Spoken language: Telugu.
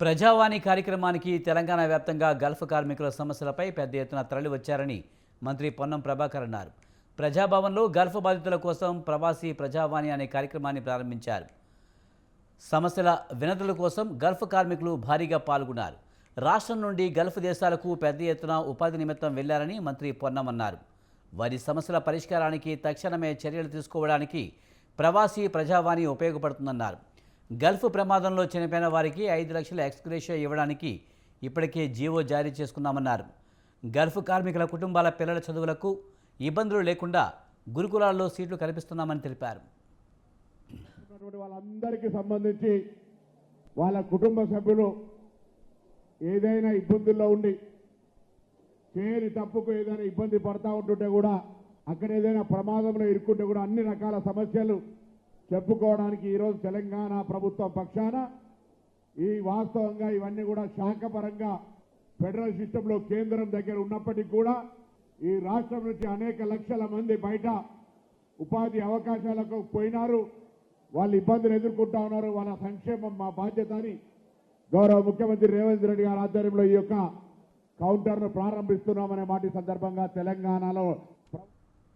ప్రజావాణి కార్యక్రమానికి తెలంగాణ వ్యాప్తంగా గల్ఫ్ కార్మికుల సమస్యలపై పెద్ద ఎత్తున తరలివచ్చారని మంత్రి పొన్నం ప్రభాకర్ అన్నారు. ప్రజాభవన్లో గల్ఫ్ బాధితుల కోసం ప్రవాసీ ప్రజావాణి అనే కార్యక్రమాన్ని ప్రారంభించారు. సమస్యల వినతుల కోసం గల్ఫ్ కార్మికులు భారీగా పాల్గొన్నారు. రాష్ట్రం నుండి గల్ఫ్ దేశాలకు పెద్ద ఎత్తున ఉపాధి నిమిత్తం వెళ్లారని మంత్రి పొన్నం అన్నారు. వారి సమస్యల పరిష్కారానికి తక్షణమే చర్యలు తీసుకోవడానికి ప్రవాసీ ప్రజావాణి ఉపయోగపడుతుందన్నారు. గల్ఫ్ ప్రమాదంలో చనిపోయిన వారికి 5 లక్షల ఎక్స్గ్రేషియా ఇవ్వడానికి ఇప్పటికే జీవో జారీ చేసుకున్నామన్నారు. గల్ఫ్ కార్మికుల కుటుంబాల పిల్లల చదువులకు ఇబ్బందులు లేకుండా గురుకులాల్లో సీట్లు కల్పిస్తున్నామని తెలిపారు. వాళ్ళందరికీ సంబంధించి వాళ్ళ కుటుంబ సభ్యులు ఏదైనా ఇబ్బందుల్లో ఉండి చేయని తప్పుకు ఏదైనా ఇబ్బంది పడతా ఉంటుంటే కూడా అక్కడ ఏదైనా ప్రమాదంలో ఇరుక్కుంటే కూడా అన్ని రకాల సమస్యలు చెప్పుకోవడానికి ఈరోజు తెలంగాణ ప్రభుత్వం పక్షాన ఈ వాస్తవంగా ఇవన్నీ కూడా శాఖపరంగా ఫెడరల్ సిస్టంలో కేంద్రం దగ్గర ఉన్నప్పటికీ కూడా ఈ రాష్ట్రం నుంచి అనేక లక్షల మంది బయట ఉపాధి అవకాశాలకు పోయినారు. వాళ్ళు ఇబ్బందులు ఎదుర్కొంటా ఉన్నారు. వాళ్ళ సంక్షేమం మా బాధ్యత అని గౌరవ ముఖ్యమంత్రి రేవంత్ రెడ్డి గారి ఆధ్వర్యంలో ఈ యొక్క కౌంటర్ను ప్రారంభిస్తున్నామనే మాట సందర్భంగా తెలంగాణలో